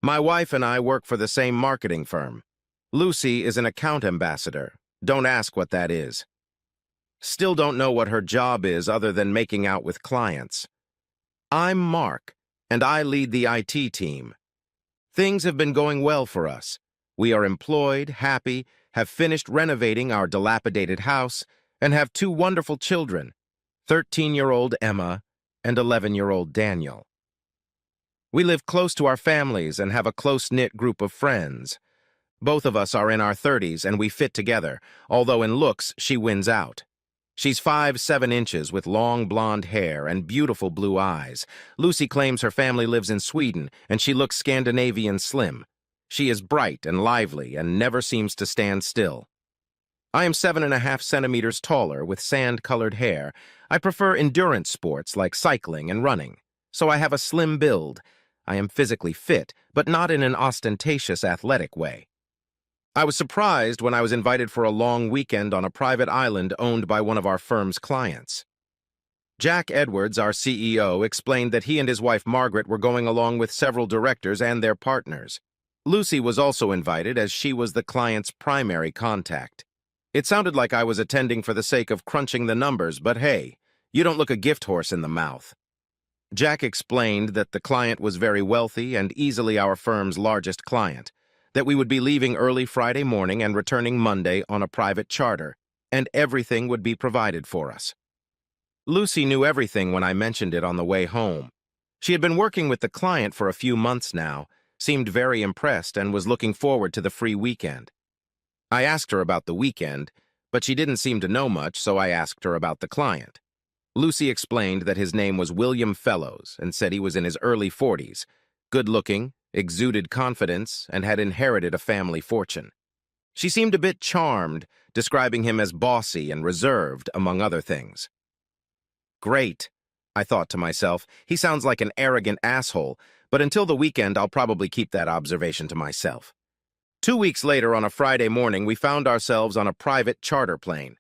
My wife and I work for the same marketing firm. Lucy is an account ambassador. Don't ask what that is. Still don't know what her job is other than making out with clients. I'm Mark, and I lead the IT team. Things have been going well for us. We are employed, happy, have finished renovating our dilapidated house, and have two wonderful children, 13-year-old Emma and 11-year-old Daniel. We live close to our families and have a close-knit group of friends. Both of us are in our 30s and we fit together, although in looks she wins out. She's 5'7" with long blonde hair and beautiful blue eyes. Lucy claims her family lives in Sweden and she looks Scandinavian slim. She is bright and lively and never seems to stand still. I am 7.5 centimeters taller with sand-colored hair. I prefer endurance sports like cycling and running, so I have a slim build. I am physically fit, but not in an ostentatious athletic way. I was surprised when I was invited for a long weekend on a private island owned by one of our firm's clients. Jack Edwards, our CEO, explained that he and his wife Margaret were going along with several directors and their partners. Lucy was also invited as she was the client's primary contact. It sounded like I was attending for the sake of crunching the numbers, but hey, you don't look a gift horse in the mouth. Jack explained that the client was very wealthy and easily our firm's largest client, that we would be leaving early Friday morning and returning Monday on a private charter, and everything would be provided for us. Lucy knew everything when I mentioned it on the way home. She had been working with the client for a few months now, seemed very impressed, and was looking forward to the free weekend. I asked her about the weekend, but she didn't seem to know much, so I asked her about the client. Lucy explained that his name was William Fellows and said he was in his early 40s, good-looking, exuded confidence, and had inherited a family fortune. She seemed a bit charmed, describing him as bossy and reserved, among other things. Great, I thought to myself. He sounds like an arrogant asshole, but until the weekend I'll probably keep that observation to myself. 2 weeks later, on a Friday morning, we found ourselves on a private charter plane.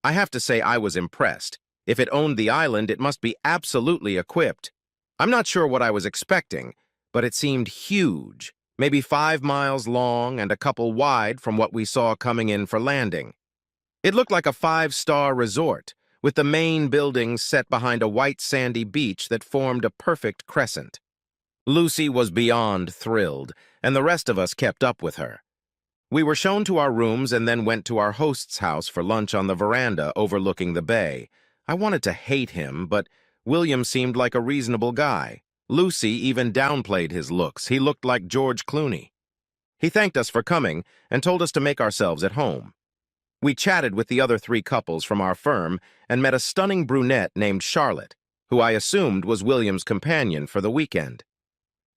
I have to say I was impressed. If it owned the island, it must be absolutely equipped. I'm not sure what I was expecting, but it seemed huge, maybe 5 miles long and a couple wide from what we saw coming in for landing. It looked like a 5-star resort, with the main buildings set behind a white sandy beach that formed a perfect crescent. Lucy was beyond thrilled, and the rest of us kept up with her. We were shown to our rooms and then went to our host's house for lunch on the veranda overlooking the bay. I wanted to hate him, but William seemed like a reasonable guy. Lucy even downplayed his looks. He looked like George Clooney. He thanked us for coming and told us to make ourselves at home. We chatted with the other 3 couples from our firm and met a stunning brunette named Charlotte, who I assumed was William's companion for the weekend.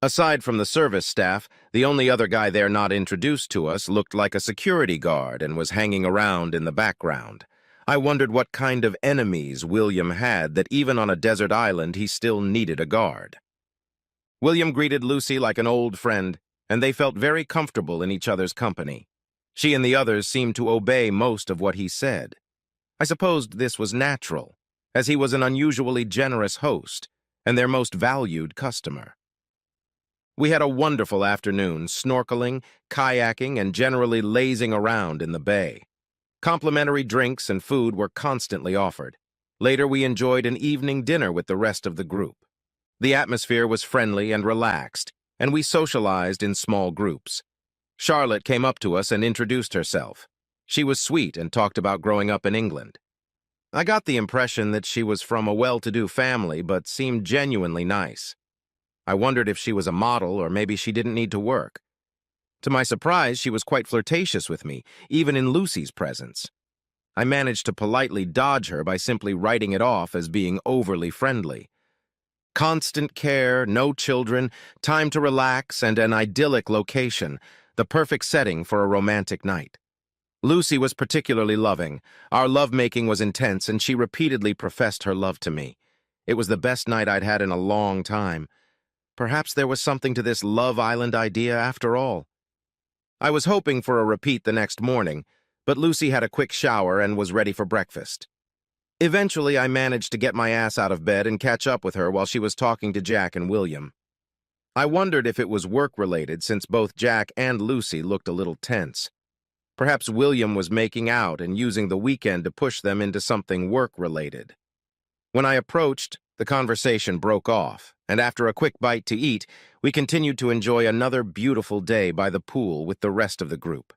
Aside from the service staff, the only other guy there not introduced to us looked like a security guard and was hanging around in the background. I wondered what kind of enemies William had that even on a desert island he still needed a guard. William greeted Lucy like an old friend, and they felt very comfortable in each other's company. She and the others seemed to obey most of what he said. I supposed this was natural, as he was an unusually generous host and their most valued customer. We had a wonderful afternoon, snorkeling, kayaking, and generally lazing around in the bay. Complimentary drinks and food were constantly offered. Later, we enjoyed an evening dinner with the rest of the group. The atmosphere was friendly and relaxed, and we socialized in small groups. Charlotte came up to us and introduced herself. She was sweet and talked about growing up in England. I got the impression that she was from a well-to-do family, but seemed genuinely nice. I wondered if she was a model or maybe she didn't need to work. To my surprise, she was quite flirtatious with me, even in Lucy's presence. I managed to politely dodge her by simply writing it off as being overly friendly. Constant care, no children, time to relax, and an idyllic location, the perfect setting for a romantic night. Lucy was particularly loving. Our lovemaking was intense, and she repeatedly professed her love to me. It was the best night I'd had in a long time. Perhaps there was something to this Love Island idea after all. I was hoping for a repeat the next morning, but Lucy had a quick shower and was ready for breakfast. Eventually, I managed to get my ass out of bed and catch up with her while she was talking to Jack and William. I wondered if it was work-related since both Jack and Lucy looked a little tense. Perhaps William was making out and using the weekend to push them into something work-related. When I approached, the conversation broke off, and after a quick bite to eat, we continued to enjoy another beautiful day by the pool with the rest of the group.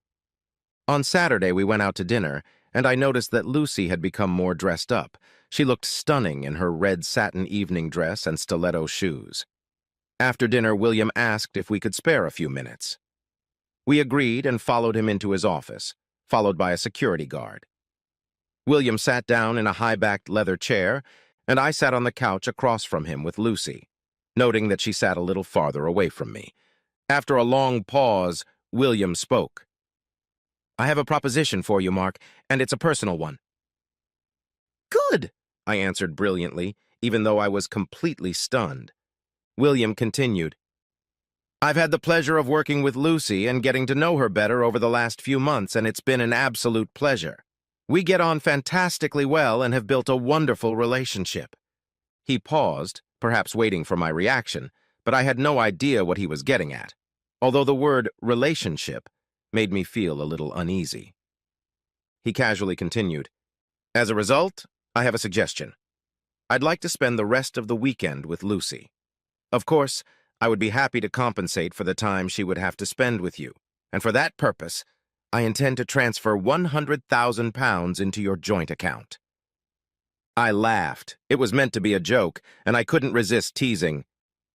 On Saturday, we went out to dinner, and I noticed that Lucy had become more dressed up. She looked stunning in her red satin evening dress and stiletto shoes. After dinner, William asked if we could spare a few minutes. We agreed and followed him into his office, followed by a security guard. William sat down in a high-backed leather chair, and I sat on the couch across from him with Lucy, noting that she sat a little farther away from me. After a long pause, William spoke. "I have a proposition for you, Mark, and it's a personal one." "Good," I answered brilliantly, even though I was completely stunned. William continued. "I've had the pleasure of working with Lucy and getting to know her better over the last few months, and it's been an absolute pleasure. We get on fantastically well and have built a wonderful relationship." He paused, perhaps waiting for my reaction, but I had no idea what he was getting at, although the word relationship made me feel a little uneasy. He casually continued, "As a result, I have a suggestion. I'd like to spend the rest of the weekend with Lucy. Of course, I would be happy to compensate for the time she would have to spend with you, and for that purpose, I intend to transfer £100,000 into your joint account." I laughed. It was meant to be a joke, and I couldn't resist teasing.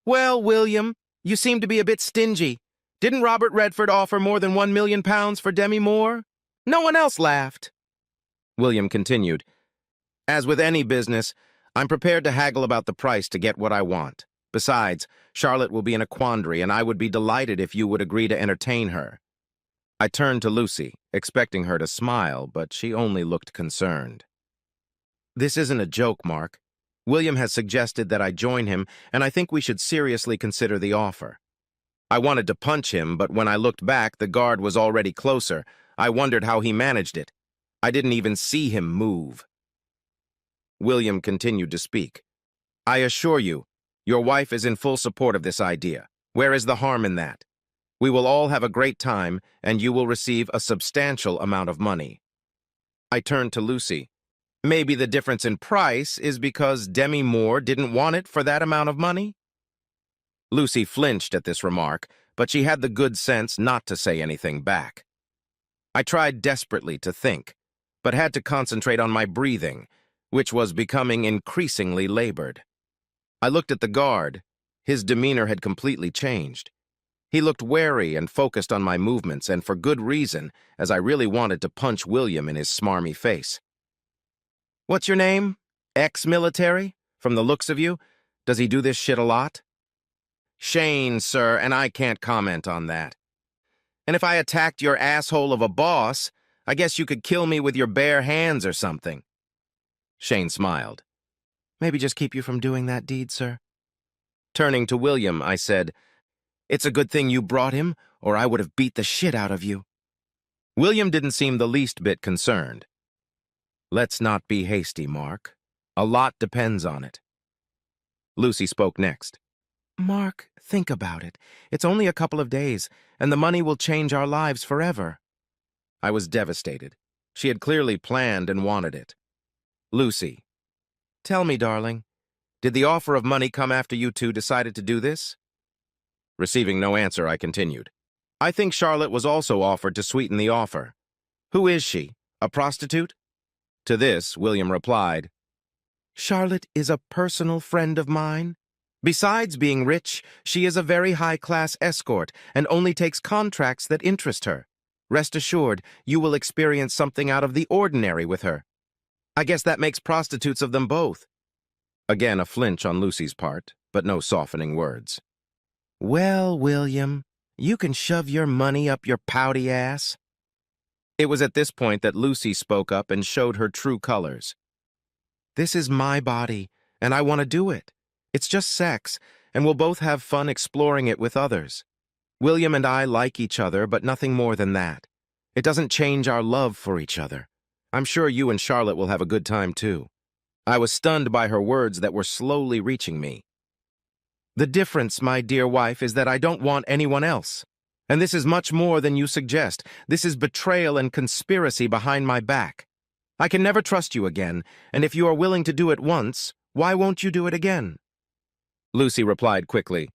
"Well, William, you seem to be a bit stingy. Didn't Robert Redford offer more than £1 million for Demi Moore? No one else laughed." William continued, "As with any business, I'm prepared to haggle about the price to get what I want. Besides, Charlotte will be in a quandary, and I would be delighted if you would agree to entertain her." I turned to Lucy, expecting her to smile, but she only looked concerned. "This isn't a joke, Mark. William has suggested that I join him, and I think we should seriously consider the offer." I wanted to punch him, but when I looked back, the guard was already closer. I wondered how he managed it. I didn't even see him move. William continued to speak. "I assure you, your wife is in full support of this idea. Where is the harm in that? We will all have a great time, and you will receive a substantial amount of money." I turned to Lucy. "Maybe the difference in price is because Demi Moore didn't want it for that amount of money?" Lucy flinched at this remark, but she had the good sense not to say anything back. I tried desperately to think, but had to concentrate on my breathing, which was becoming increasingly labored. I looked at the guard. His demeanor had completely changed. He looked wary and focused on my movements, and for good reason, as I really wanted to punch William in his smarmy face. "What's your name? Ex-military? From the looks of you? Does he do this shit a lot?" "Shane, sir, and I can't comment on that. And if I attacked your asshole of a boss, I guess you could kill me with your bare hands or something." Shane smiled. "Maybe just keep you from doing that deed, sir." Turning to William, I said, "It's a good thing you brought him, or I would have beat the shit out of you." William didn't seem the least bit concerned. "Let's not be hasty, Mark. A lot depends on it." Lucy spoke next. "Mark, think about it. It's only a couple of days, and the money will change our lives forever." I was devastated. She had clearly planned and wanted it. "Lucy, tell me, darling, did the offer of money come after you two decided to do this?" Receiving no answer, I continued. "I think Charlotte was also offered to sweeten the offer. Who is she? A prostitute?" To this, William replied, "Charlotte is a personal friend of mine. Besides being rich, she is a very high-class escort and only takes contracts that interest her. Rest assured, you will experience something out of the ordinary with her. I guess that makes prostitutes of them both." Again, a flinch on Lucy's part, but no softening words. "Well, William, you can shove your money up your pouty ass." It was at this point that Lucy spoke up and showed her true colors. "This is my body, and I want to do it. It's just sex, and we'll both have fun exploring it with others. William and I like each other, but nothing more than that. It doesn't change our love for each other. I'm sure you and Charlotte will have a good time, too." I was stunned by her words that were slowly reaching me. The difference, my dear wife, is that I don't want anyone else. And this is much more than you suggest. This is betrayal and conspiracy behind my back. I can never trust you again, and if you are willing to do it once, why won't you do it again? Lucy replied quickly,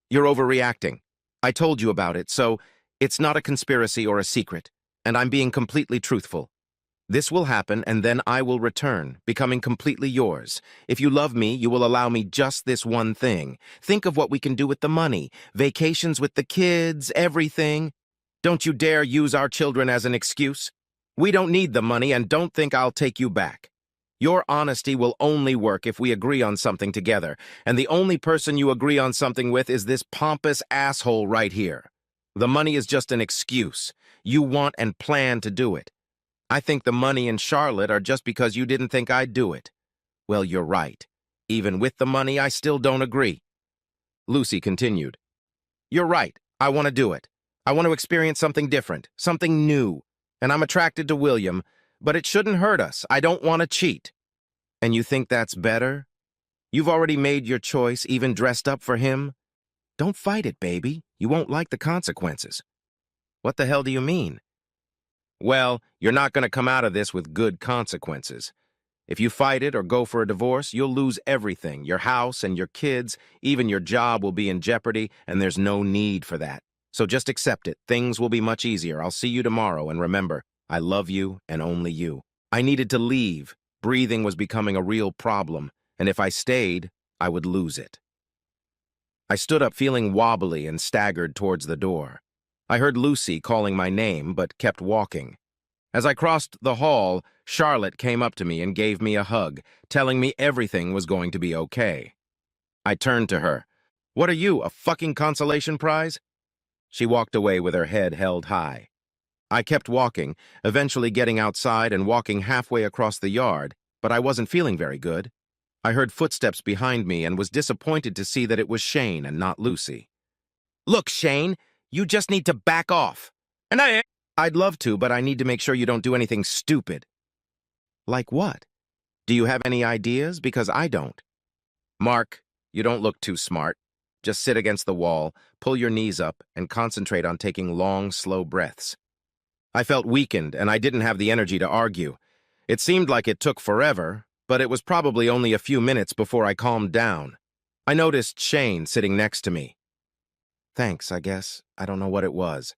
You're overreacting. I told you about it, so it's not a conspiracy or a secret, and I'm being completely truthful. This will happen, and then I will return, becoming completely yours. If you love me, you will allow me just this one thing. Think of what we can do with the money. Vacations with the kids, everything. Don't you dare use our children as an excuse. We don't need the money, and don't think I'll take you back. Your honesty will only work if we agree on something together, and the only person you agree on something with is this pompous asshole right here. The money is just an excuse. You want and plan to do it. I think the money and Charlotte are just because you didn't think I'd do it. Well, you're right. Even with the money, I still don't agree. Lucy continued. You're right. I want to do it. I want to experience something different, something new. And I'm attracted to William, but it shouldn't hurt us. I don't want to cheat. And you think that's better? You've already made your choice, even dressed up for him? Don't fight it, baby. You won't like the consequences. What the hell do you mean? Well, you're not going to come out of this with good consequences. If you fight it or go for a divorce, you'll lose everything, your house and your kids, even your job will be in jeopardy, and there's no need for that. So just accept it. Things will be much easier. I'll see you tomorrow, and remember, I love you and only you. I needed to leave. Breathing was becoming a real problem, and if I stayed, I would lose it. I stood up feeling wobbly and staggered towards the door. I heard Lucy calling my name, but kept walking. As I crossed the hall, Charlotte came up to me and gave me a hug, telling me everything was going to be okay. I turned to her. What are you, a fucking consolation prize? She walked away with her head held high. I kept walking, eventually getting outside and walking halfway across the yard, but I wasn't feeling very good. I heard footsteps behind me and was disappointed to see that it was Shane and not Lucy. Look, Shane, you just need to back off. And I'd love to, but I need to make sure you don't do anything stupid. Like what? Do you have any ideas? Because I don't. Mark, you don't look too smart. Just sit against the wall, pull your knees up, and concentrate on taking long, slow breaths. I felt weakened, and I didn't have the energy to argue. It seemed like it took forever, but it was probably only a few minutes before I calmed down. I noticed Shane sitting next to me. Thanks, I guess. I don't know what it was.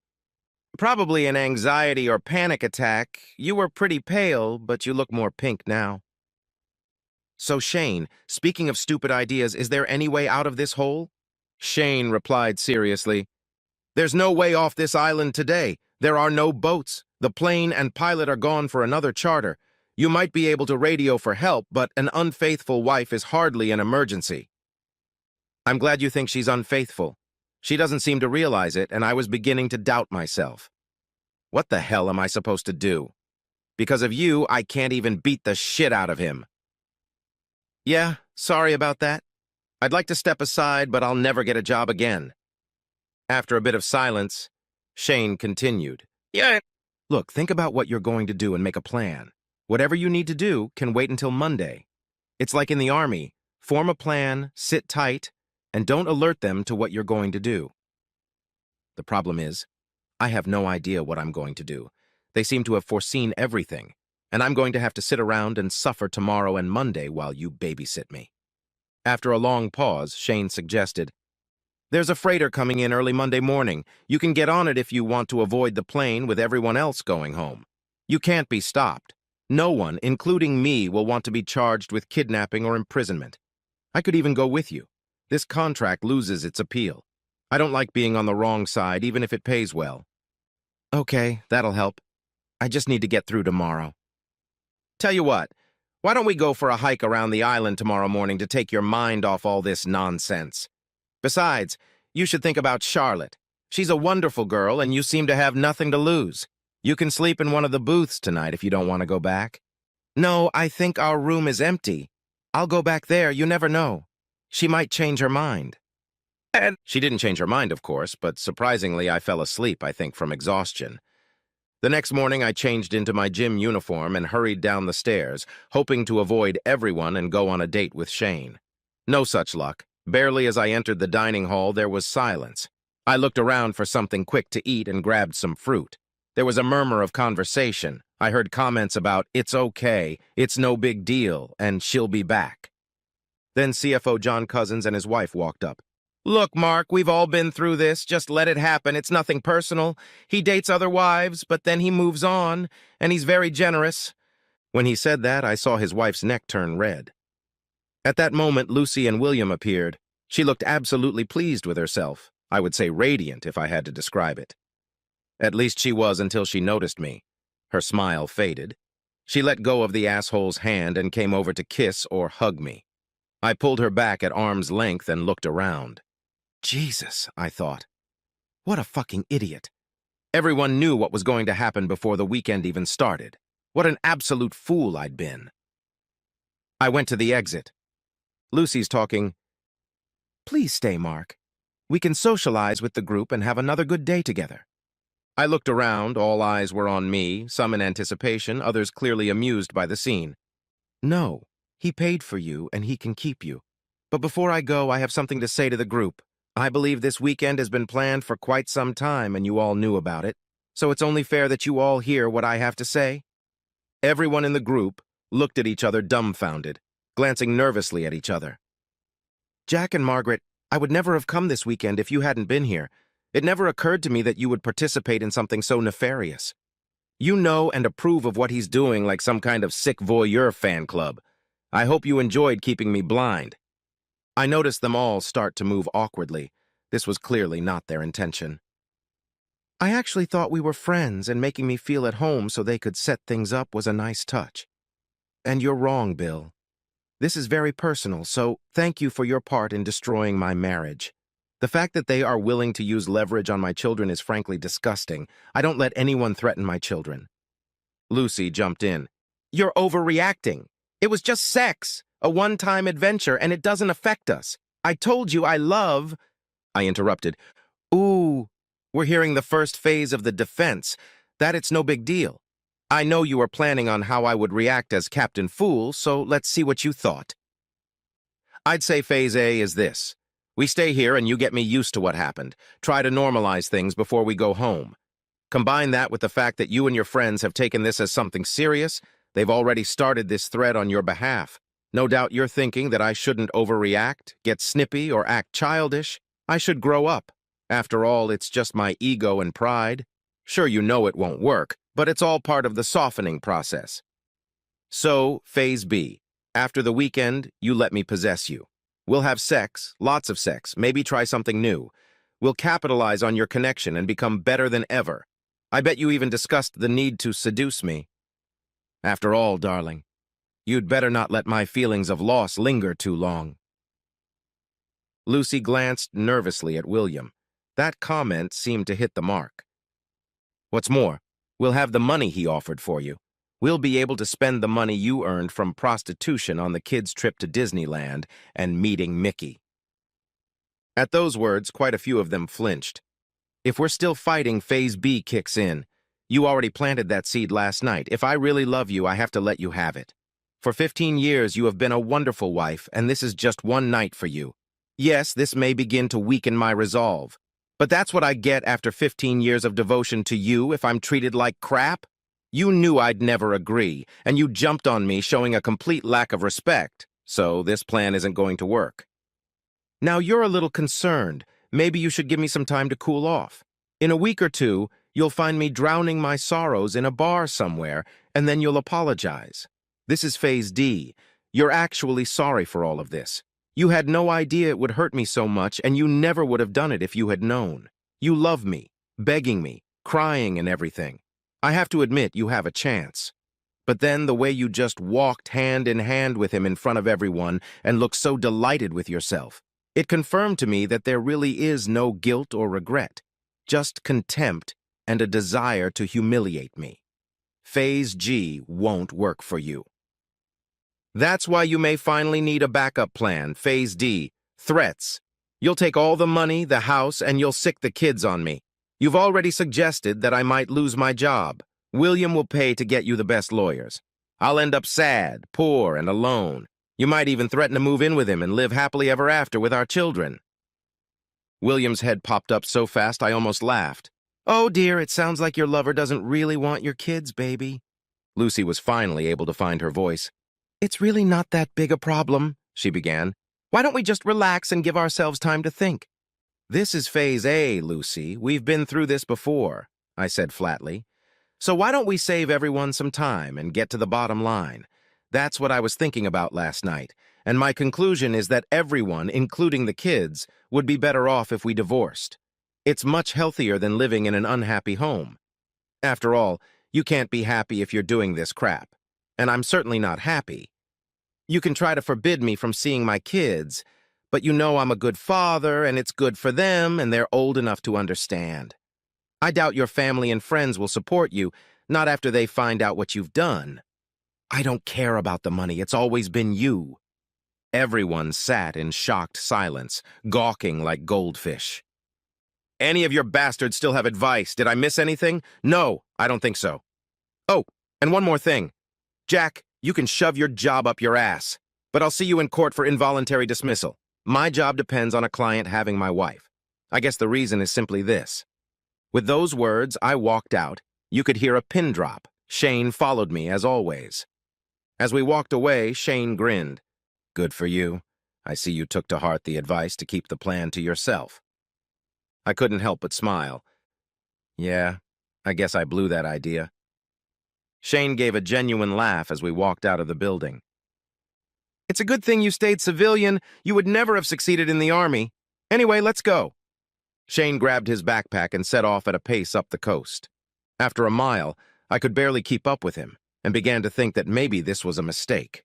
Probably an anxiety or panic attack. You were pretty pale, but you look more pink now. So, Shane, speaking of stupid ideas, is there any way out of this hole? Shane replied seriously. There's no way off this island today. There are no boats. The plane and pilot are gone for another charter. You might be able to radio for help, but an unfaithful wife is hardly an emergency. I'm glad you think she's unfaithful. She doesn't seem to realize it, and I was beginning to doubt myself. What the hell am I supposed to do? Because of you, I can't even beat the shit out of him. Yeah, sorry about that. I'd like to step aside, but I'll never get a job again. After a bit of silence, Shane continued. Yeah. Look, think about what you're going to do and make a plan. Whatever you need to do can wait until Monday. It's like in the army. Form a plan, sit tight, and don't alert them to what you're going to do. The problem is, I have no idea what I'm going to do. They seem to have foreseen everything, and I'm going to have to sit around and suffer tomorrow and Monday while you babysit me. After a long pause, Shane suggested, There's a freighter coming in early Monday morning. You can get on it if you want to avoid the plane with everyone else going home. You can't be stopped. No one, including me, will want to be charged with kidnapping or imprisonment. I could even go with you. This contract loses its appeal. I don't like being on the wrong side, even if it pays well. Okay, that'll help. I just need to get through tomorrow. Tell you what, why don't we go for a hike around the island tomorrow morning to take your mind off all this nonsense? Besides, you should think about Charlotte. She's a wonderful girl, and you seem to have nothing to lose. You can sleep in one of the booths tonight if you don't want to go back. No, I think our room is empty. I'll go back there, you never know. She might change her mind. And she didn't change her mind, of course, but surprisingly, I fell asleep, I think, from exhaustion. The next morning, I changed into my gym uniform and hurried down the stairs, hoping to avoid everyone and go on a date with Shane. No such luck. Barely as I entered the dining hall, there was silence. I looked around for something quick to eat and grabbed some fruit. There was a murmur of conversation. I heard comments about, "It's okay, it's no big deal, and she'll be back." Then CFO John Cousins and his wife walked up. "Look, Mark, we've all been through this. Just let it happen. It's nothing personal. He dates other wives, but then he moves on, and he's very generous." When he said that, I saw his wife's neck turn red. At that moment, Lucy and William appeared. She looked absolutely pleased with herself. I would say radiant if I had to describe it. At least she was until she noticed me. Her smile faded. She let go of the asshole's hand and came over to kiss or hug me. I pulled her back at arm's length and looked around. Jesus, I thought. What a fucking idiot. Everyone knew what was going to happen before the weekend even started. What an absolute fool I'd been. I went to the exit. Lucy's talking. "Please stay, Mark. We can socialize with the group and have another good day together." I looked around, all eyes were on me, some in anticipation, others clearly amused by the scene. "No, he paid for you and he can keep you. But before I go, I have something to say to the group. I believe this weekend has been planned for quite some time and you all knew about it, so it's only fair that you all hear what I have to say." Everyone in the group looked at each other dumbfounded, glancing nervously at each other. "Jack and Margaret, I would never have come this weekend if you hadn't been here. It never occurred to me that you would participate in something so nefarious. You know and approve of what he's doing like some kind of sick voyeur fan club. I hope you enjoyed keeping me blind." I noticed them all start to move awkwardly. This was clearly not their intention. "I actually thought we were friends, and making me feel at home so they could set things up was a nice touch. And you're wrong, Bill. This is very personal, so thank you for your part in destroying my marriage. The fact that they are willing to use leverage on my children is frankly disgusting. I don't let anyone threaten my children." Lucy jumped in. "You're overreacting. It was just sex, a one-time adventure, and it doesn't affect us. I told you I love—" I interrupted. "Ooh, we're hearing the first phase of the defense. That it's no big deal. I know you were planning on how I would react as Captain Fool, so let's see what you thought. I'd say phase A is this. We stay here and you get me used to what happened. Try to normalize things before we go home. Combine that with the fact that you and your friends have taken this as something serious. They've already started this thread on your behalf. No doubt you're thinking that I shouldn't overreact, get snippy, or act childish. I should grow up. After all, it's just my ego and pride. Sure, you know it won't work, but it's all part of the softening process. So, phase B. After the weekend, you let me possess you. We'll have sex, lots of sex, maybe try something new. We'll capitalize on your connection and become better than ever. I bet you even discussed the need to seduce me. After all, darling, you'd better not let my feelings of loss linger too long." Lucy glanced nervously at William. That comment seemed to hit the mark. "What's more, we'll have the money he offered for you. We'll be able to spend the money you earned from prostitution on the kids' trip to Disneyland and meeting Mickey." At those words, quite a few of them flinched. "If we're still fighting, phase B kicks in. You already planted that seed last night. If I really love you, I have to let you have it. For 15 years, you have been a wonderful wife, and this is just one night for you. Yes, this may begin to weaken my resolve. But that's what I get after 15 years of devotion to you if I'm treated like crap? You knew I'd never agree, and you jumped on me showing a complete lack of respect, so this plan isn't going to work. Now you're a little concerned. Maybe you should give me some time to cool off. In a week or two, you'll find me drowning my sorrows in a bar somewhere, and then you'll apologize. This is phase D. You're actually sorry for all of this. You had no idea it would hurt me so much, and you never would have done it if you had known. You love me, begging me, crying and everything. I have to admit you have a chance. But then the way you just walked hand in hand with him in front of everyone and looked so delighted with yourself, it confirmed to me that there really is no guilt or regret, just contempt and a desire to humiliate me. Phase G won't work for you. That's why you may finally need a backup plan. Phase D, threats. You'll take all the money, the house, and you'll sick the kids on me. You've already suggested that I might lose my job. William will pay to get you the best lawyers. I'll end up sad, poor, and alone. You might even threaten to move in with him and live happily ever after with our children." William's head popped up so fast I almost laughed. "Oh dear, it sounds like your lover doesn't really want your kids, baby." Lucy was finally able to find her voice. "It's really not that big a problem," she began. "Why don't we just relax and give ourselves time to think?" "This is phase A, Lucy. We've been through this before," I said flatly. "So why don't we save everyone some time and get to the bottom line?" That's what I was thinking about last night, and my conclusion is that everyone, including the kids, would be better off if we divorced. It's much healthier than living in an unhappy home. After all, you can't be happy if you're doing this crap. And I'm certainly not happy. You can try to forbid me from seeing my kids, but you know I'm a good father, and it's good for them, and they're old enough to understand. I doubt your family and friends will support you, not after they find out what you've done. I don't care about the money, it's always been you." Everyone sat in shocked silence, gawking like goldfish. "Any of your bastards still have advice? Did I miss anything? No, I don't think so. Oh, and one more thing. Jack, you can shove your job up your ass, but I'll see you in court for involuntary dismissal. My job depends on a client having my wife. I guess the reason is simply this." With those words, I walked out. You could hear a pin drop. Shane followed me, as always. As we walked away, Shane grinned. "Good for you. I see you took to heart the advice to keep the plan to yourself." I couldn't help but smile. Yeah, I guess I blew that idea. Shane gave a genuine laugh as we walked out of the building. "It's a good thing you stayed civilian. You would never have succeeded in the army. Anyway, let's go." Shane grabbed his backpack and set off at a pace up the coast. After a mile, I could barely keep up with him, and began to think that maybe this was a mistake.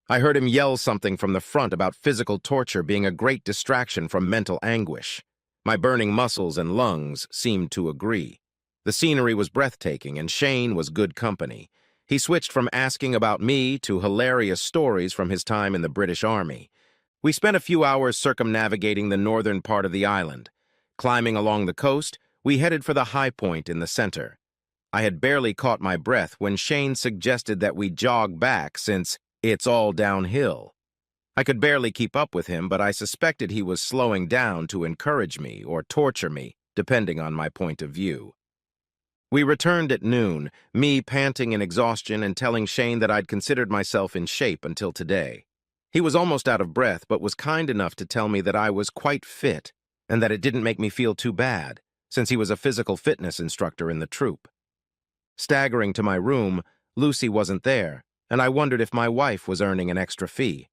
I heard him yell something from the front about physical torture being a great distraction from mental anguish. My burning muscles and lungs seemed to agree. The scenery was breathtaking, and Shane was good company. He switched from asking about me to hilarious stories from his time in the British Army. We spent a few hours circumnavigating the northern part of the island. Climbing along the coast, we headed for the high point in the center. I had barely caught my breath when Shane suggested that we jog back since it's all downhill. I could barely keep up with him, but I suspected he was slowing down to encourage me or torture me, depending on my point of view. We returned at noon, me panting in exhaustion and telling Shane that I'd considered myself in shape until today. He was almost out of breath, but was kind enough to tell me that I was quite fit and that it didn't make me feel too bad, since he was a physical fitness instructor in the troop. Staggering to my room, Lucy wasn't there, and I wondered if my wife was earning an extra fee.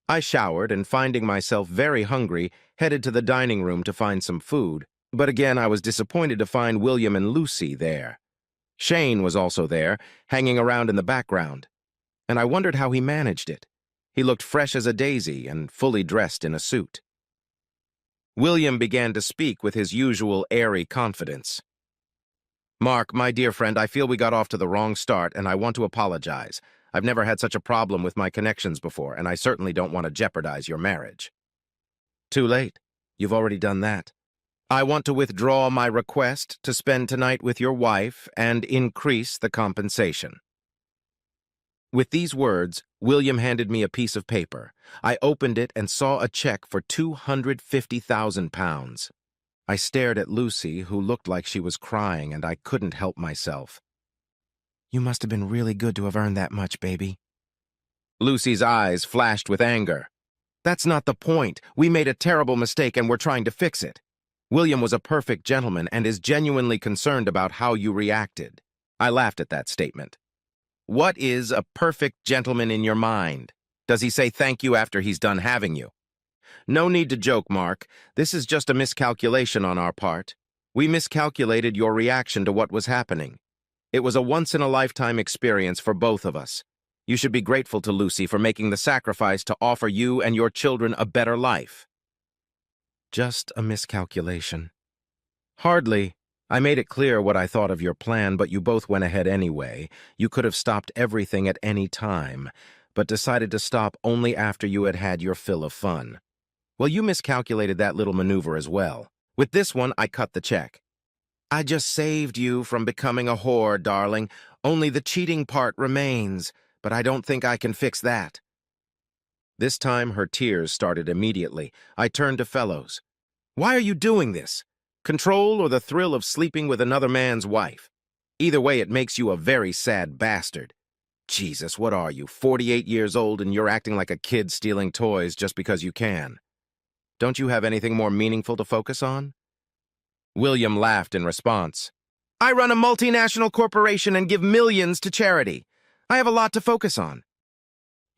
I showered and, finding myself very hungry, headed to the dining room to find some food, but again I was disappointed to find William and Lucy there. Shane was also there, hanging around in the background, and I wondered how he managed it. He looked fresh as a daisy and fully dressed in a suit. William began to speak with his usual airy confidence. "Mark, my dear friend, I feel we got off to the wrong start, and I want to apologize. I've never had such a problem with my connections before, and I certainly don't want to jeopardize your marriage." "Too late. You've already done that. I want to withdraw my request to spend tonight with your wife and increase the compensation." With these words, William handed me a piece of paper. I opened it and saw a check for £250,000. I stared at Lucy, who looked like she was crying, and I couldn't help myself. "You must have been really good to have earned that much, baby." Lucy's eyes flashed with anger. "That's not the point. We made a terrible mistake and we're trying to fix it. William was a perfect gentleman and is genuinely concerned about how you reacted." I laughed at that statement. "What is a perfect gentleman in your mind? Does he say thank you after he's done having you?" "No need to joke, Mark. This is just a miscalculation on our part. We miscalculated your reaction to what was happening. It was a once-in-a-lifetime experience for both of us. You should be grateful to Lucy for making the sacrifice to offer you and your children a better life." "Just a miscalculation." "Hardly. I made it clear what I thought of your plan, but you both went ahead anyway. You could have stopped everything at any time, but decided to stop only after you had had your fill of fun. Well, you miscalculated that little maneuver as well. With this one, I cut the check. I just saved you from becoming a whore, darling. Only the cheating part remains, but I don't think I can fix that." This time, her tears started immediately. I turned to Fellows. Why are you doing this? Control or the thrill of sleeping with another man's wife? Either way, it makes you a very sad bastard. Jesus, what are you, 48 years old and you're acting like a kid stealing toys just because you can? Don't you have anything more meaningful to focus on? William laughed in response. I run a multinational corporation and give millions to charity. I have a lot to focus on.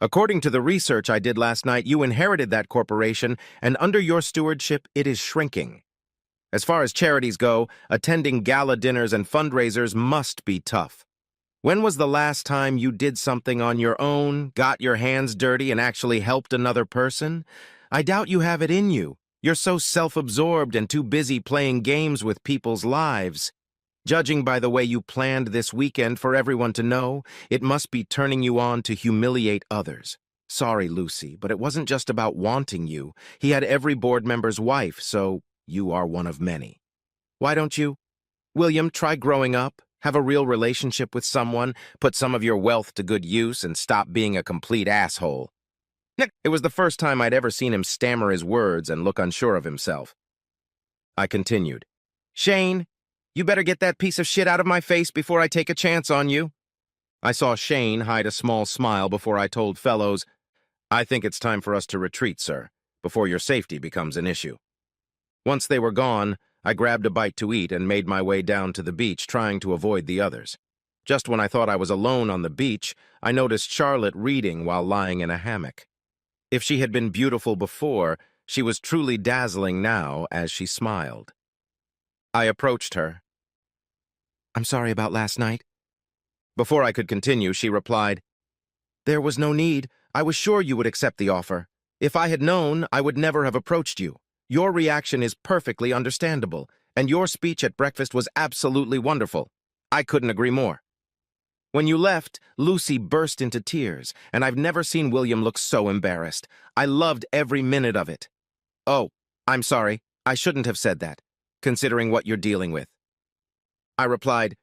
According to the research I did last night, you inherited that corporation, and under your stewardship, it is shrinking. As far as charities go, attending gala dinners and fundraisers must be tough. When was the last time you did something on your own, got your hands dirty, and actually helped another person? I doubt you have it in you. You're so self-absorbed and too busy playing games with people's lives. Judging by the way you planned this weekend for everyone to know, it must be turning you on to humiliate others. Sorry, Lucy, but it wasn't just about wanting you. He had every board member's wife, so you are one of many. Why don't you? William, try growing up, have a real relationship with someone, put some of your wealth to good use, and stop being a complete asshole. It was the first time I'd ever seen him stammer his words and look unsure of himself. I continued. Shane, you better get that piece of shit out of my face before I take a chance on you. I saw Shane hide a small smile before I told Fellows, I think it's time for us to retreat, sir, before your safety becomes an issue. Once they were gone, I grabbed a bite to eat and made my way down to the beach, trying to avoid the others. Just when I thought I was alone on the beach, I noticed Charlotte reading while lying in a hammock. If she had been beautiful before, she was truly dazzling now as she smiled. I approached her. I'm sorry about last night. Before I could continue, she replied, There was no need. I was sure you would accept the offer. If I had known, I would never have approached you. Your reaction is perfectly understandable, and your speech at breakfast was absolutely wonderful. I couldn't agree more. When you left, Lucy burst into tears, and I've never seen William look so embarrassed. I loved every minute of it. Oh, I'm sorry. I shouldn't have said that, considering what you're dealing with. I replied,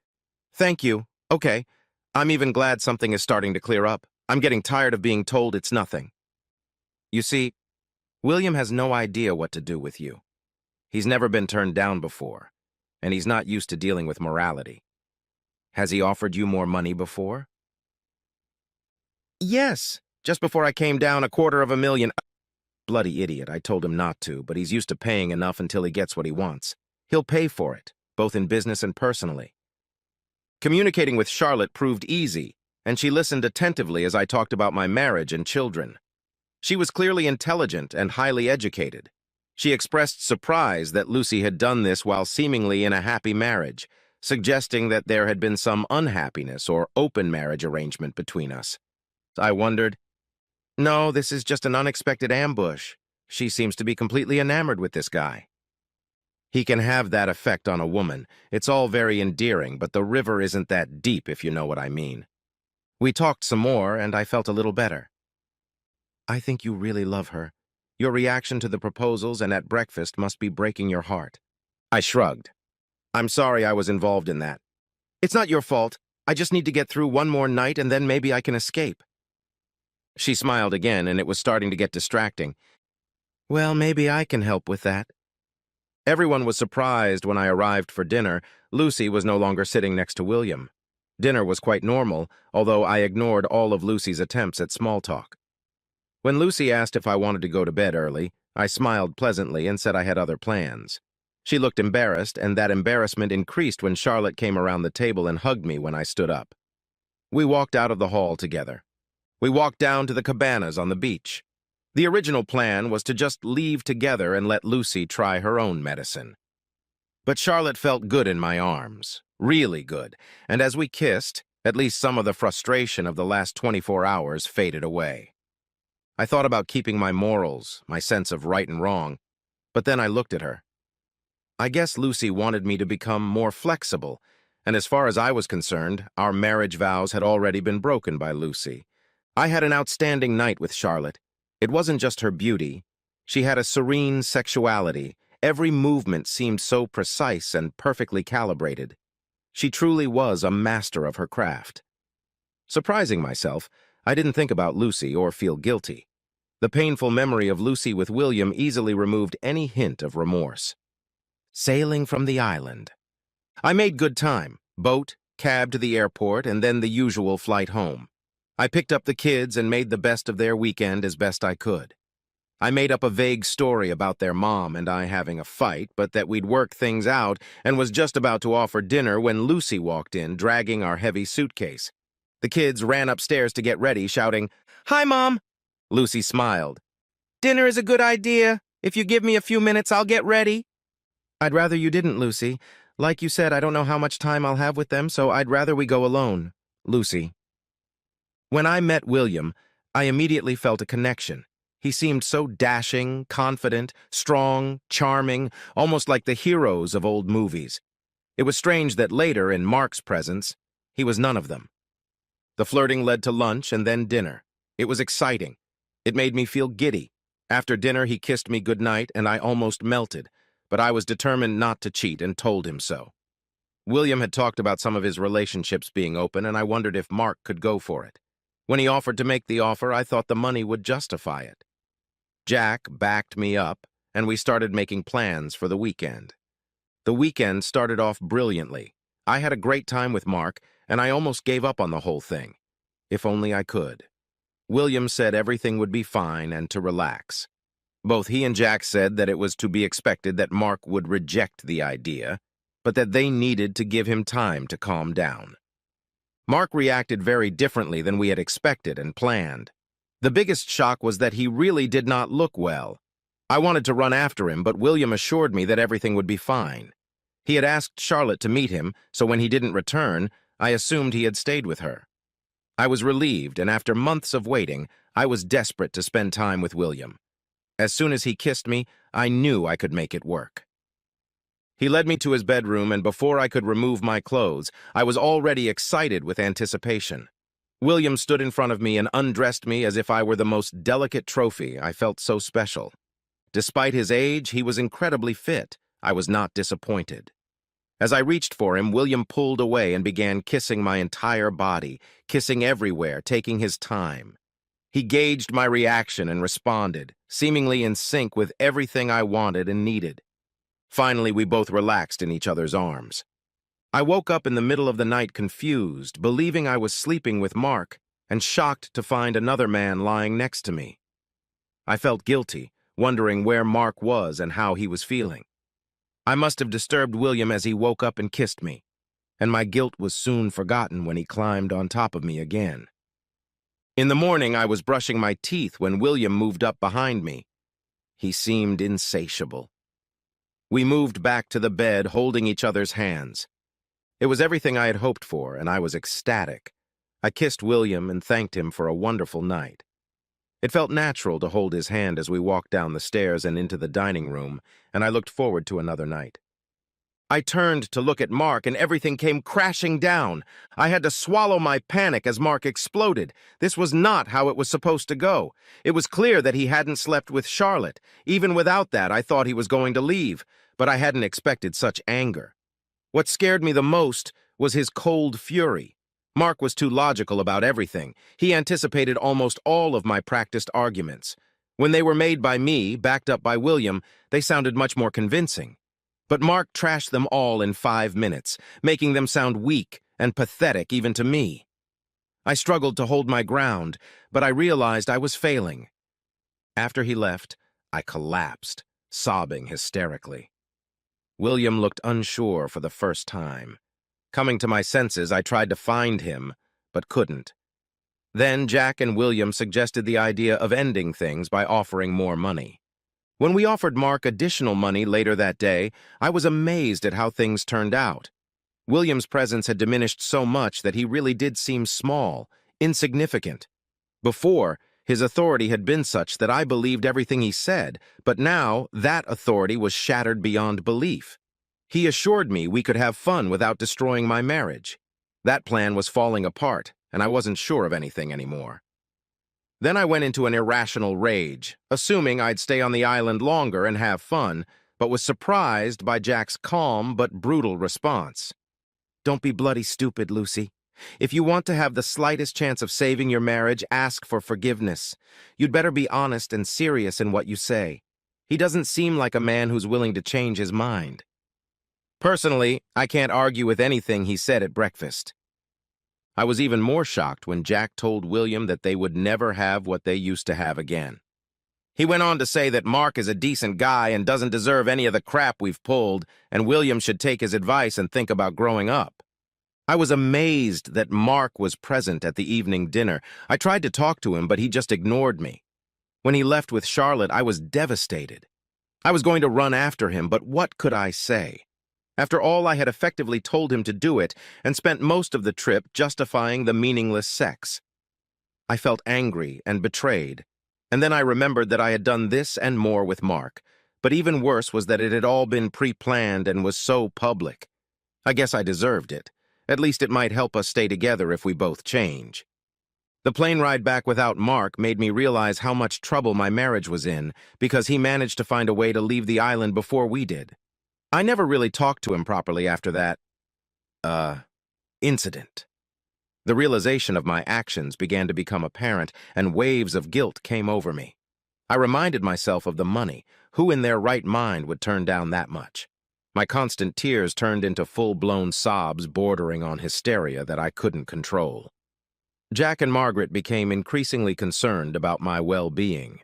Thank you. Okay. I'm even glad something is starting to clear up. I'm getting tired of being told it's nothing. You see, William has no idea what to do with you. He's never been turned down before, and he's not used to dealing with morality. Has he offered you more money before? Yes, just before I came down $250,000. Bloody idiot, I told him not to, but he's used to paying enough until he gets what he wants. He'll pay for it, both in business and personally. Communicating with Charlotte proved easy, and she listened attentively as I talked about my marriage and children. She was clearly intelligent and highly educated. She expressed surprise that Lucy had done this while seemingly in a happy marriage, suggesting that there had been some unhappiness or open marriage arrangement between us. I wondered, No, this is just an unexpected ambush. She seems to be completely enamored with this guy. He can have that effect on a woman. It's all very endearing, but the river isn't that deep, if you know what I mean. We talked some more, and I felt a little better. I think you really love her. Your reaction to the proposals and at breakfast must be breaking your heart. I shrugged. I'm sorry I was involved in that. It's not your fault. I just need to get through one more night and then maybe I can escape. She smiled again, and it was starting to get distracting. Well, maybe I can help with that. Everyone was surprised when I arrived for dinner. Lucy was no longer sitting next to William. Dinner was quite normal, although I ignored all of Lucy's attempts at small talk. When Lucy asked if I wanted to go to bed early, I smiled pleasantly and said I had other plans. She looked embarrassed, and that embarrassment increased when Charlotte came around the table and hugged me when I stood up. We walked out of the hall together. We walked down to the cabanas on the beach. The original plan was to just leave together and let Lucy try her own medicine. But Charlotte felt good in my arms, really good, and as we kissed, at least some of the frustration of the last 24 hours faded away. I thought about keeping my morals, my sense of right and wrong, but then I looked at her. I guess Lucy wanted me to become more flexible, and as far as I was concerned, our marriage vows had already been broken by Lucy. I had an outstanding night with Charlotte. It wasn't just her beauty. She had a serene sexuality. Every movement seemed so precise and perfectly calibrated. She truly was a master of her craft. Surprising myself, I didn't think about Lucy or feel guilty. The painful memory of Lucy with William easily removed any hint of remorse. Sailing from the island. I made good time. Boat, cab to the airport, and then the usual flight home. I picked up the kids and made the best of their weekend as best I could. I made up a vague story about their mom and I having a fight, but that we'd work things out, and was just about to offer dinner when Lucy walked in, dragging our heavy suitcase. The kids ran upstairs to get ready, shouting, "Hi, Mom!" Lucy smiled. "Dinner is a good idea. If you give me a few minutes, I'll get ready." "I'd rather you didn't, Lucy. Like you said, I don't know how much time I'll have with them, so I'd rather we go alone." Lucy. When I met William, I immediately felt a connection. He seemed so dashing, confident, strong, charming, almost like the heroes of old movies. It was strange that later, in Mark's presence, he was none of them. The flirting led to lunch and then dinner. It was exciting. It made me feel giddy. After dinner, he kissed me goodnight, and I almost melted, but I was determined not to cheat and told him so. William had talked about some of his relationships being open, and I wondered if Mark could go for it. When he offered to make the offer, I thought the money would justify it. Jack backed me up, and we started making plans for the weekend. The weekend started off brilliantly. I had a great time with Mark, and I almost gave up on the whole thing. If only I could. William said everything would be fine and to relax. Both he and Jack said that it was to be expected that Mark would reject the idea, but that they needed to give him time to calm down. Mark reacted very differently than we had expected and planned. The biggest shock was that he really did not look well. I wanted to run after him, but William assured me that everything would be fine. He had asked Charlotte to meet him, so when he didn't return, I assumed he had stayed with her. I was relieved, and after months of waiting, I was desperate to spend time with William. As soon as he kissed me, I knew I could make it work. He led me to his bedroom, and before I could remove my clothes, I was already excited with anticipation. William stood in front of me and undressed me as if I were the most delicate trophy. I felt so special. Despite his age, he was incredibly fit. I was not disappointed. As I reached for him, William pulled away and began kissing my entire body, kissing everywhere, taking his time. He gauged my reaction and responded, seemingly in sync with everything I wanted and needed. Finally, we both relaxed in each other's arms. I woke up in the middle of the night confused, believing I was sleeping with Mark, and shocked to find another man lying next to me. I felt guilty, wondering where Mark was and how he was feeling. I must have disturbed William as he woke up and kissed me, and my guilt was soon forgotten when he climbed on top of me again. In the morning, I was brushing my teeth when William moved up behind me. He seemed insatiable. We moved back to the bed, holding each other's hands. It was everything I had hoped for, and I was ecstatic. I kissed William and thanked him for a wonderful night. It felt natural to hold his hand as we walked down the stairs and into the dining room, and I looked forward to another night. I turned to look at Mark, and everything came crashing down. I had to swallow my panic as Mark exploded. This was not how it was supposed to go. It was clear that he hadn't slept with Charlotte. Even without that, I thought he was going to leave, but I hadn't expected such anger. What scared me the most was his cold fury. Mark was too logical about everything. He anticipated almost all of my practiced arguments. When they were made by me, backed up by William, they sounded much more convincing. But Mark trashed them all in 5 minutes, making them sound weak and pathetic even to me. I struggled to hold my ground, but I realized I was failing. After he left, I collapsed, sobbing hysterically. William looked unsure for the first time. Coming to my senses, I tried to find him, but couldn't. Then Jack and William suggested the idea of ending things by offering more money. When we offered Mark additional money later that day, I was amazed at how things turned out. William's presence had diminished so much that he really did seem small, insignificant. Before, his authority had been such that I believed everything he said, but now that authority was shattered beyond belief. He assured me we could have fun without destroying my marriage. That plan was falling apart, and I wasn't sure of anything anymore. Then I went into an irrational rage, assuming I'd stay on the island longer and have fun, but was surprised by Jack's calm but brutal response. "Don't be bloody stupid, Lucy. If you want to have the slightest chance of saving your marriage, ask for forgiveness. You'd better be honest and serious in what you say. He doesn't seem like a man who's willing to change his mind. Personally, I can't argue with anything he said at breakfast. I was even more shocked when Jack told William that they would never have what they used to have again. He went on to say that Mark is a decent guy and doesn't deserve any of the crap we've pulled, and William should take his advice and think about growing up. I was amazed that Mark was present at the evening dinner. I tried to talk to him, but he just ignored me. When he left with Charlotte, I was devastated. I was going to run after him, but what could I say? After all, I had effectively told him to do it and spent most of the trip justifying the meaningless sex. I felt angry and betrayed, and then I remembered that I had done this and more with Mark, but even worse was that it had all been pre-planned and was so public. I guess I deserved it. At least it might help us stay together if we both change. The plane ride back without Mark made me realize how much trouble my marriage was in because he managed to find a way to leave the island before we did. I never really talked to him properly after that, incident. The realization of my actions began to become apparent, and waves of guilt came over me. I reminded myself of the money. Who in their right mind would turn down that much? My constant tears turned into full-blown sobs bordering on hysteria that I couldn't control. Jack and Margaret became increasingly concerned about my well-being.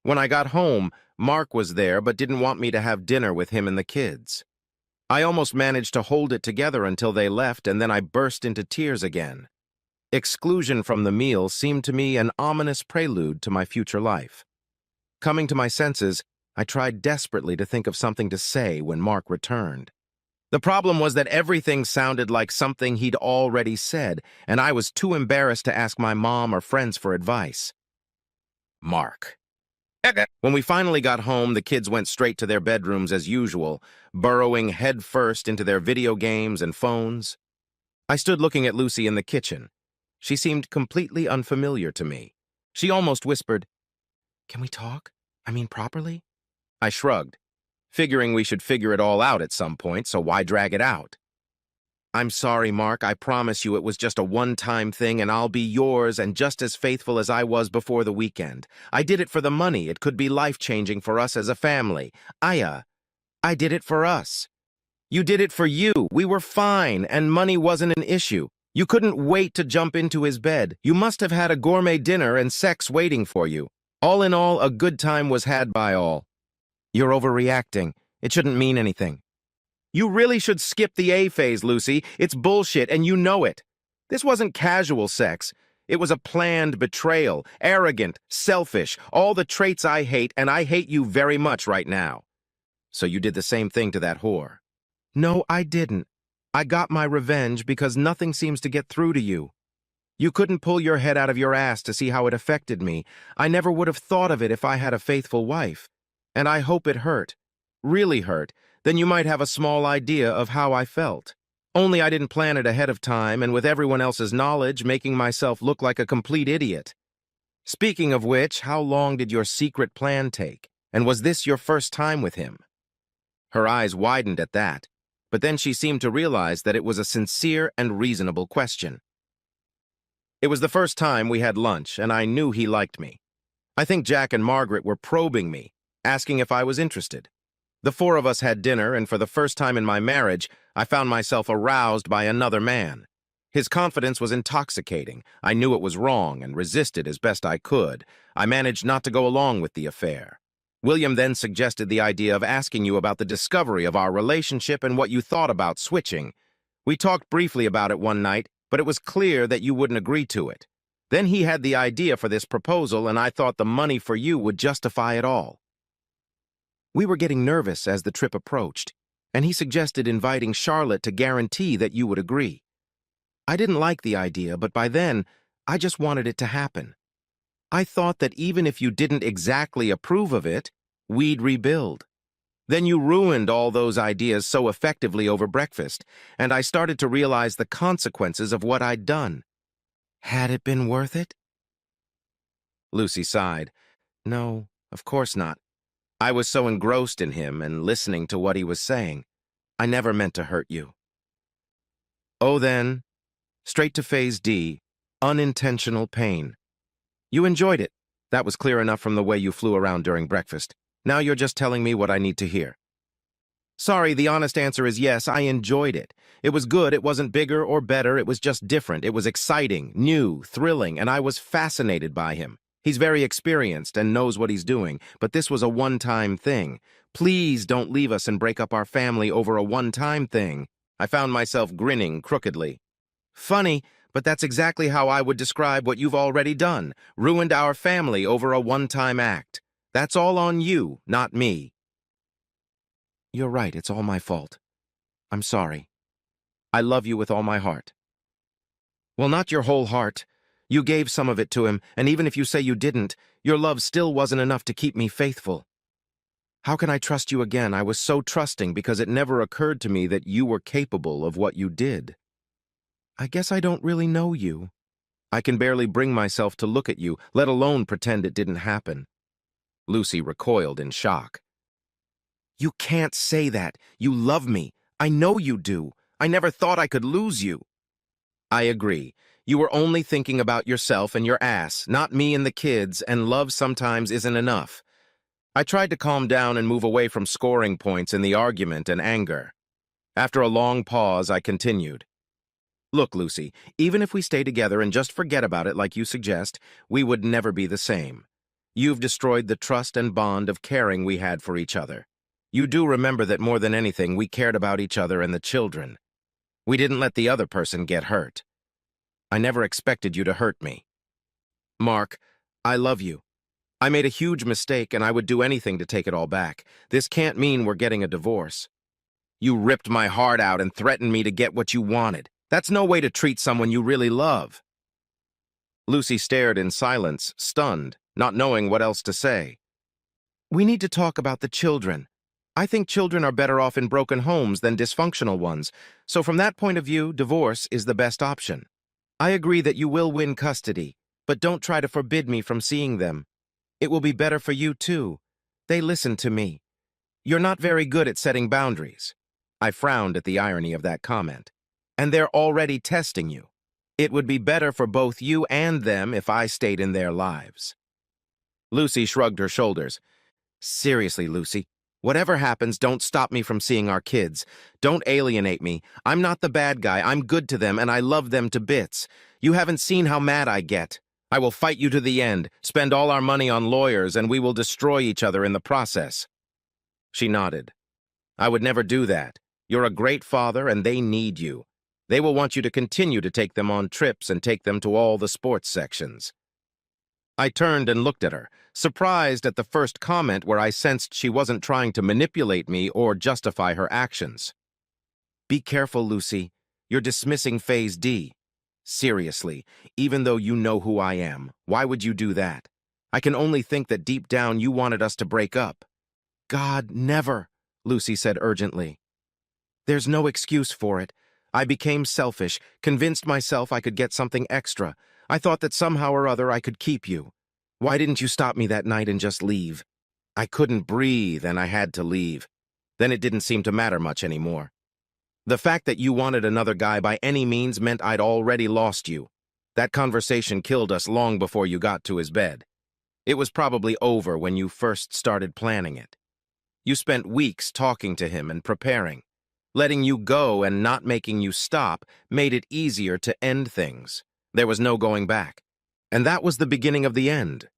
When I got home, Mark was there but didn't want me to have dinner with him and the kids. I almost managed to hold it together until they left, and then I burst into tears again. Exclusion from the meal seemed to me an ominous prelude to my future life. Coming to my senses, I tried desperately to think of something to say when Mark returned. The problem was that everything sounded like something he'd already said, and I was too embarrassed to ask my mom or friends for advice. Mark. When we finally got home, the kids went straight to their bedrooms as usual, burrowing headfirst into their video games and phones. I stood looking at Lucy in the kitchen. She seemed completely unfamiliar to me. She almost whispered, "Can we talk? I mean, properly?" I shrugged, figuring we should figure it all out at some point, so why drag it out? "I'm sorry, Mark. I promise you it was just a one-time thing, and I'll be yours and just as faithful as I was before the weekend. I did it for the money. It could be life-changing for us as a family. I did it for us. You did it for you. We were fine, and money wasn't an issue. You couldn't wait to jump into his bed. You must have had a gourmet dinner and sex waiting for you. All in all, a good time was had by all." "You're overreacting. It shouldn't mean anything." "You really should skip the A phase, Lucy. It's bullshit, and you know it. This wasn't casual sex. It was a planned betrayal, arrogant, selfish, all the traits I hate, and I hate you very much right now." "So you did the same thing to that whore?" "No, I didn't. I got my revenge because nothing seems to get through to you. You couldn't pull your head out of your ass to see how it affected me. I never would have thought of it if I had a faithful wife. And I hope it hurt. Really hurt. Then you might have a small idea of how I felt. Only I didn't plan it ahead of time, and with everyone else's knowledge, making myself look like a complete idiot. Speaking of which, how long did your secret plan take? And was this your first time with him?" Her eyes widened at that, but then she seemed to realize that it was a sincere and reasonable question. "It was the first time we had lunch, and I knew he liked me. I think Jack and Margaret were probing me, asking if I was interested. The four of us had dinner, and for the first time in my marriage, I found myself aroused by another man. His confidence was intoxicating. I knew it was wrong and resisted as best I could. I managed not to go along with the affair. William then suggested the idea of asking you about the discovery of our relationship and what you thought about switching. We talked briefly about it one night, but it was clear that you wouldn't agree to it. Then he had the idea for this proposal, and I thought the money for you would justify it all. We were getting nervous as the trip approached, and he suggested inviting Charlotte to guarantee that you would agree. I didn't like the idea, but by then, I just wanted it to happen. I thought that even if you didn't exactly approve of it, we'd rebuild. Then you ruined all those ideas so effectively over breakfast, and I started to realize the consequences of what I'd done. Had it been worth it?" Lucy sighed. "No, of course not. I was so engrossed in him and listening to what he was saying. I never meant to hurt you." "Oh, then, Straight to phase D, unintentional pain. You enjoyed it. That was clear enough from the way you flew around during breakfast. Now you're just telling me what I need to hear. Sorry, the honest answer is yes, I enjoyed it. It was good, it wasn't bigger or better, it was just different. It was exciting, new, thrilling, and I was fascinated by him. He's very experienced and knows what he's doing, but this was a one-time thing. Please don't leave us and break up our family over a one-time thing. I found myself grinning crookedly. Funny, but that's exactly how I would describe what you've already done. Ruined our family over a one-time act. That's all on you, not me. You're right, it's all my fault. I'm sorry. I love you with all my heart. Well, not your whole heart. You gave some of it to him, and even if you say you didn't, your love still wasn't enough to keep me faithful. How can I trust you again? I was so trusting because it never occurred to me that you were capable of what you did. I guess I don't really know you. I can barely bring myself to look at you, let alone pretend it didn't happen. Lucy recoiled in shock. You can't say that. You love me. I know you do. I never thought I could lose you. I agree. You were only thinking about yourself and your ass, not me and the kids, and love sometimes isn't enough. I tried to calm down and move away from scoring points in the argument and anger. After a long pause, I continued. Look, Lucy, even if we stay together and just forget about it like you suggest, we would never be the same. You've destroyed the trust and bond of caring we had for each other. You do remember that more than anything, we cared about each other and the children. We didn't let the other person get hurt. I never expected you to hurt me. Mark, I love you. I made a huge mistake and I would do anything to take it all back. This can't mean we're getting a divorce. You ripped my heart out and threatened me to get what you wanted. That's no way to treat someone you really love. Lucy stared in silence, stunned, not knowing what else to say. We need to talk about the children. I think children are better off in broken homes than dysfunctional ones, so from that point of view, divorce is the best option. I agree that you will win custody, but don't try to forbid me from seeing them. It will be better for you, too. They listen to me. You're not very good at setting boundaries. I frowned at the irony of that comment. And they're already testing you. It would be better for both you and them if I stayed in their lives. Lucy shrugged her shoulders. Seriously, Lucy. Whatever happens, don't stop me from seeing our kids. Don't alienate me. I'm not the bad guy. I'm good to them, and I love them to bits. You haven't seen how mad I get. I will fight you to the end, spend all our money on lawyers, and we will destroy each other in the process. She nodded. I would never do that. You're a great father, and they need you. They will want you to continue to take them on trips and take them to all the sports sections. I turned and looked at her, surprised at the first comment where I sensed she wasn't trying to manipulate me or justify her actions. Be careful, Lucy. You're dismissing Phase D. Seriously, even though you know who I am, why would you do that? I can only think that deep down you wanted us to break up. God, never, Lucy said urgently. There's no excuse for it. I became selfish, convinced myself I could get something extra. I thought that somehow or other I could keep you. Why didn't you stop me that night and just leave? I couldn't breathe and I had to leave. Then it didn't seem to matter much anymore. The fact that you wanted another guy by any means meant I'd already lost you. That conversation killed us long before you got to his bed. It was probably over when you first started planning it. You spent weeks talking to him and preparing. Letting you go and not making you stop made it easier to end things. There was no going back. And that was the beginning of the end.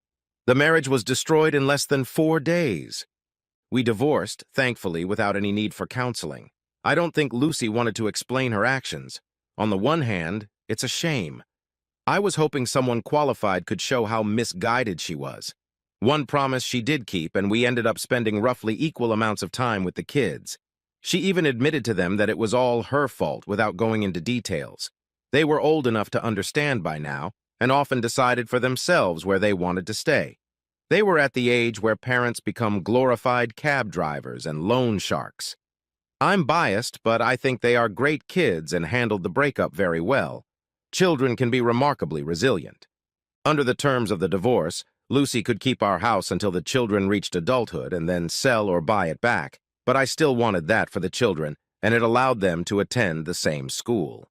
The marriage was destroyed in less than 4 days. We divorced, thankfully, without any need for counseling. I don't think Lucy wanted to explain her actions. On the one hand, it's a shame. I was hoping someone qualified could show how misguided she was. One promise she did keep, and we ended up spending roughly equal amounts of time with the kids. She even admitted to them that it was all her fault without going into details. They were old enough to understand by now, and often decided for themselves where they wanted to stay. They were at the age where parents become glorified cab drivers and loan sharks. I'm biased, but I think they are great kids and handled the breakup very well. Children can be remarkably resilient. Under the terms of the divorce, Lucy could keep our house until the children reached adulthood and then sell or buy it back. But I still wanted that for the children, and it allowed them to attend the same school.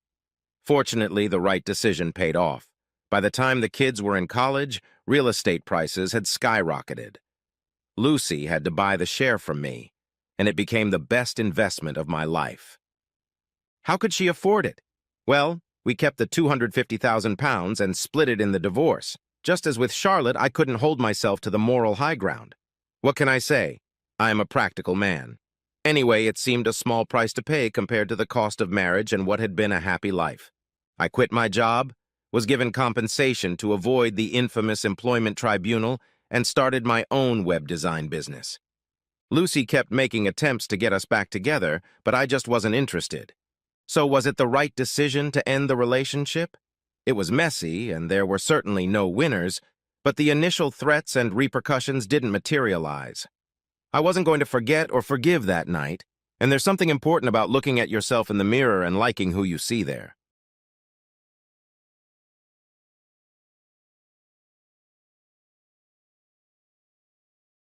Fortunately, the right decision paid off. By the time the kids were in college, real estate prices had skyrocketed. Lucy had to buy the share from me, and it became the best investment of my life. How could she afford it? Well, we kept the £250,000 and split it in the divorce. Just as with Charlotte, I couldn't hold myself to the moral high ground. What can I say? I am a practical man. Anyway, it seemed a small price to pay compared to the cost of marriage and what had been a happy life. I quit my job, was given compensation to avoid the infamous employment tribunal, and started my own web design business. Lucy kept making attempts to get us back together, but I just wasn't interested. So was it the right decision to end the relationship? It was messy, and there were certainly no winners, but the initial threats and repercussions didn't materialize. I wasn't going to forget or forgive that night, and there's something important about looking at yourself in the mirror and liking who you see there.